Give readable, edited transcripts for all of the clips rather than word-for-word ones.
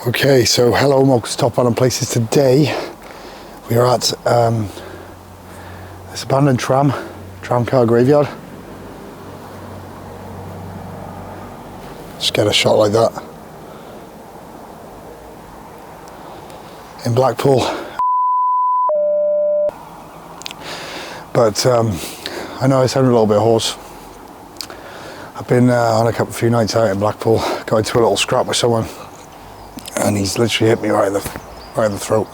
Okay, so hello and welcome to TopAbandonedPlaces. Today we are at this abandoned tramcar graveyard. Just get a shot like that. In Blackpool. But I know I sound a little bit hoarse. I've been on a few nights out in Blackpool, got into a little scrap with someone, and he's literally hit me right in the throat.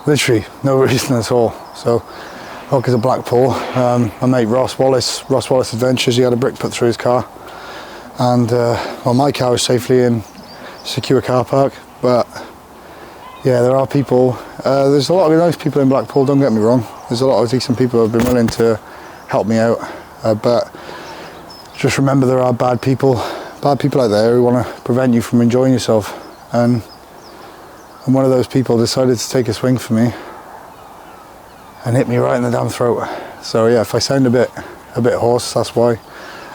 Literally no reason at all. So, because of Blackpool, my mate Ross Wallace Adventures, he had a brick put through his car, and well, my car was safely in secure car park. But yeah, there are people. There's a lot of nice people in Blackpool. Don't get me wrong. There's a lot of decent people who have been willing to help me out. But just remember, there are bad people out there who want to prevent you from enjoying yourself, and one of those people decided to take a swing for me and hit me right in the damn throat. So yeah, if I sound a bit hoarse, that's why.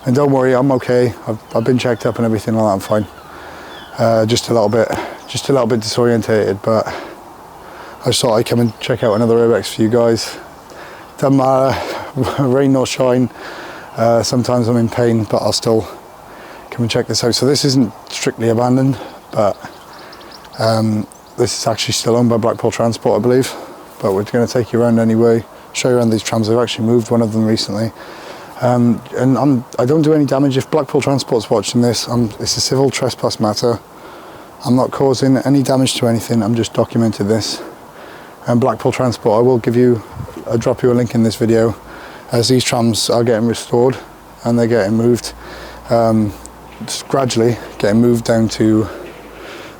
And don't worry, I'm okay. I've been checked up and everything like that. I'm fine. Just a little bit disorientated, but I just thought I'd come and check out another Urbex for you guys. Doesn't matter, rain or shine. Sometimes I'm in pain, but I'll still come and check this out. So this isn't strictly abandoned, but this is actually still owned by Blackpool Transport, I believe. But we're going to take you around anyway, show you around these trams. I've actually moved one of them recently. And I don't do any damage. If Blackpool Transport's watching this, it's a civil trespass matter. I'm not causing any damage to anything. I'm just documenting this. And Blackpool Transport, I'll drop you a link in this video, as these trams are getting restored and they're getting moved, just gradually getting moved down to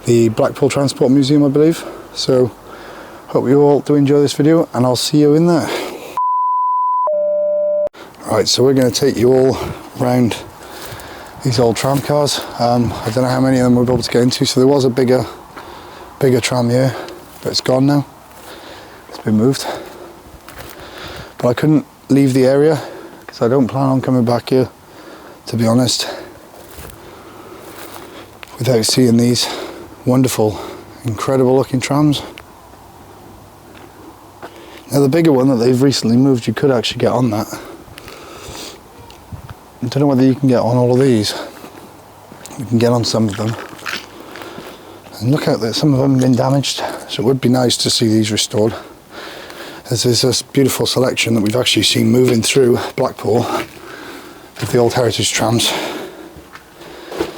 the Blackpool Transport Museum, I believe. So hope you all do enjoy this video, and I'll see you in there. Right, so we're going to take you all around these old tram cars. I don't know how many of them we'll be able to get into. So there was a bigger tram here, but it's gone now. It's been moved. But I couldn't leave the area because I don't plan on coming back here, to be honest, without seeing these wonderful, incredible looking trams. Now the bigger one that they've recently moved, you could actually get on that. I don't know whether you can get on all of these. You can get on some of them. And look out there, some of them have been damaged, so it would be nice to see these restored. There's this beautiful selection that we've actually seen moving through Blackpool with the old heritage trams.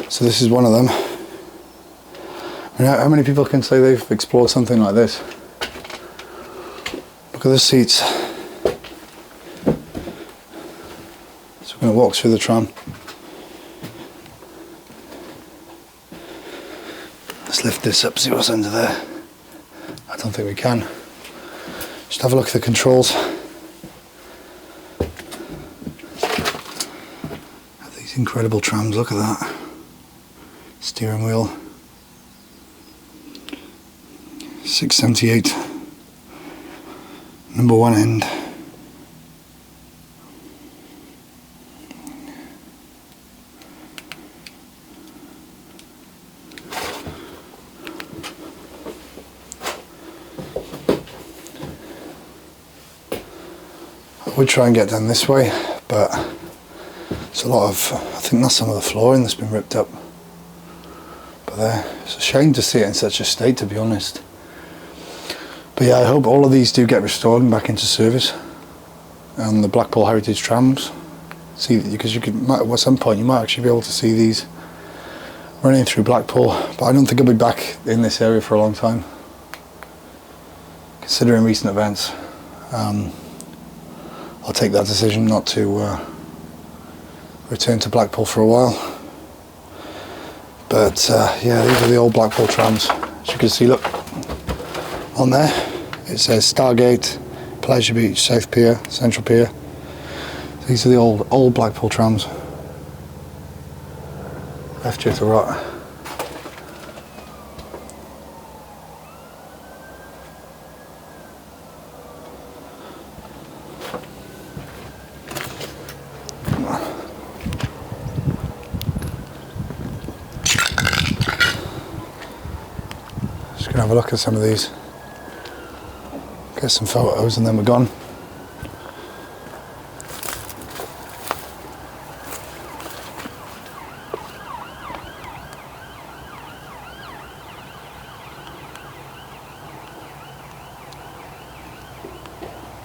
So this is one of them. I mean, how many people can say they've explored something like this? Look at the seats. So we're going to walk through the tram. Let's lift this up, see what's under there. I don't think we can. Just have a look at the controls. These incredible trams, look at that. Steering wheel. 678. Number one end. I would try and get down this way, but it's a lot of, I think that's some of the flooring that's been ripped up. But there, it's a shame to see it in such a state, to be honest. But yeah, I hope all of these do get restored and back into service. And the Blackpool Heritage Trams, because you could, at some point you might actually be able to see these running through Blackpool. But I don't think I'll be back in this area for a long time, considering recent events. I'll take that decision not to return to Blackpool for a while. But yeah, these are the old Blackpool trams. As you can see, look, on there it says Stargate, Pleasure Beach, South Pier, Central Pier. These are the old Blackpool trams. Left here to rot. can have a look at some of these, get some photos, and then we're gone.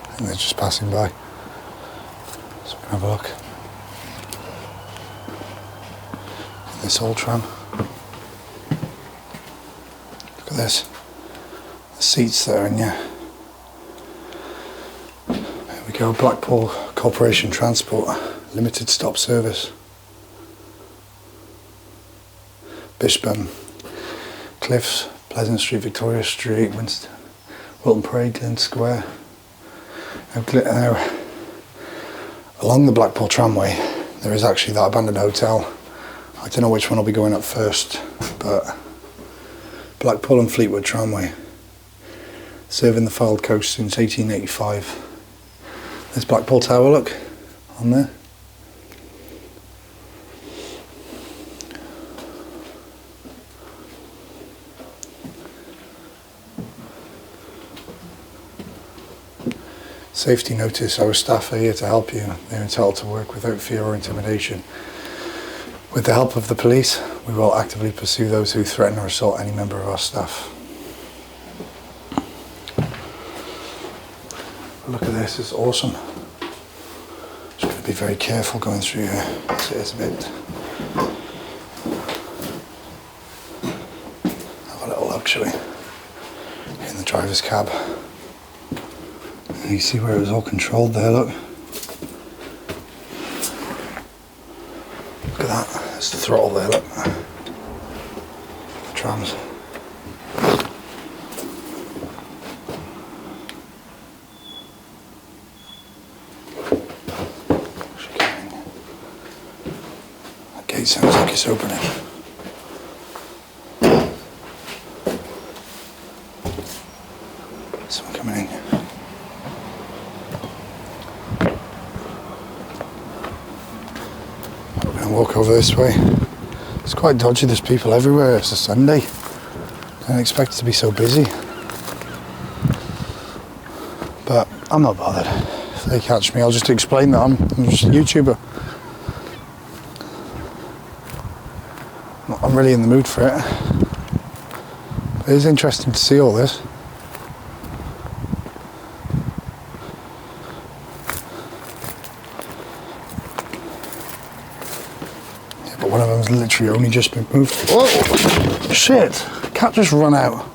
I think they're just passing by, so we can have a look. This old tram. Look at this. The seats there, and yeah. There we go. Blackpool Corporation Transport Limited Stop Service. Bishburn, Cliffs, Pleasant Street, Victoria Street, Wilton Parade, Glyn Square. Now, along the Blackpool tramway, there is actually that abandoned hotel. I don't know which one will be going up first, but Blackpool and Fleetwood Tramway, serving the Fylde coast since 1885. There's Blackpool Tower, look, on there. Safety notice, our staff are here to help you. They're entitled to work without fear or intimidation. With the help of the police, we will actively pursue those who threaten or assault any member of our staff. Look at this, it's awesome. Just got to be very careful going through here. It's a bit... Have a little look, shall we? In the driver's cab. And you see where it was all controlled there, look. Look at that, that's the throttle there, look. Trams. That gate sounds like it's opening. Someone coming in. Walk over this way. It's quite dodgy, there's people everywhere. It's a Sunday. I didn't expect it to be so busy. But I'm not bothered. If they catch me, I'll just explain that I'm just a YouTuber. I'm really in the mood for it. But it is interesting to see all this. One of them's literally only just been moved. Whoa! Shit! Cat just run out.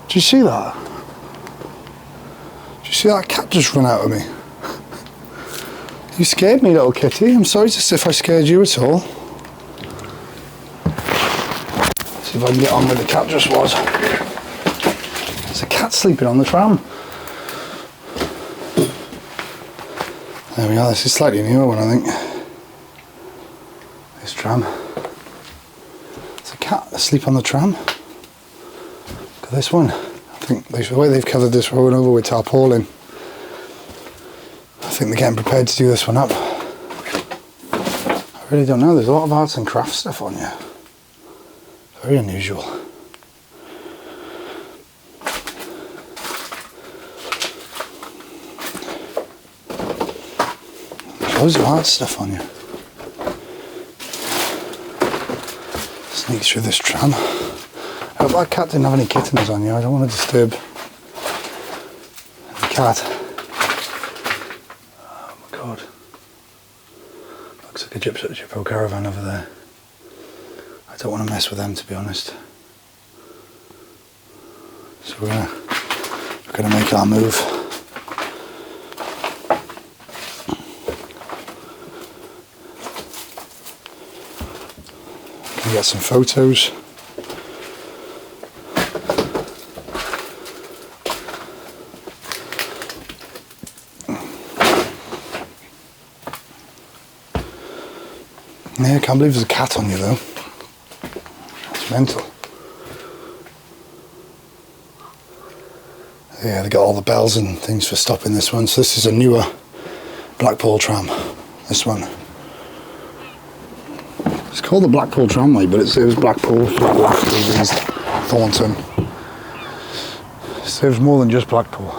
Do you see that? Do you see that cat just run out of me? You scared me, little kitty. I'm sorry if I scared you at all. See if I can get on where the cat just was. There's a cat sleeping on the tram. There we are. This is slightly newer one, I think. Tram. There's a cat asleep on the tram. Look at this one. I think the way they've covered this road over with tarpaulin, I think they're getting prepared to do this one up. I really don't know. There's a lot of arts and crafts stuff on here. Very unusual. There's loads of art stuff on here. Sneak through this tram. I hope that cat didn't have any kittens on you. I don't want to disturb the cat. Oh my god. Looks like a Gyppo caravan over there. I don't want to mess with them, to be honest. So we're gonna make our move. Get some photos. Yeah, I can't believe there's a cat on you though. That's mental. Yeah, they got all the bells and things for stopping this one. So this is a newer Blackpool tram. This one. It's called the Blackpool Tramway, but it was Blackpool for the last Thornton. Serves more than just Blackpool.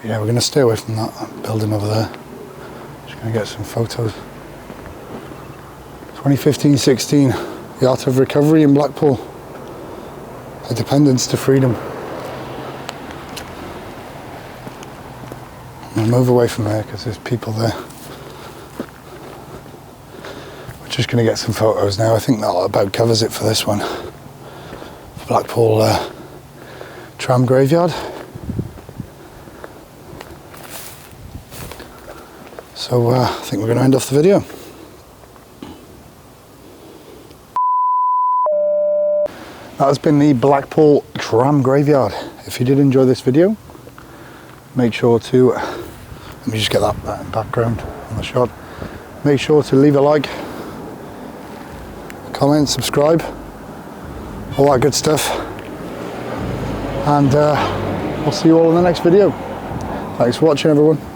Yeah, we're going to stay away from that building over there. Just going to get some photos. 2015-16, the art of recovery in Blackpool. Independence to freedom. I'll move away from there because there's people there. We're just going to get some photos now. I think that about covers it for this one. Blackpool Tram graveyard. So I think we're going to end off the video. That has been the Blackpool Tram graveyard. If you did enjoy this video, make sure to, let me just get that in background on the shot. Make sure to leave a like, comment, subscribe, all that good stuff. And we'll see you all in the next video. Thanks for watching, everyone.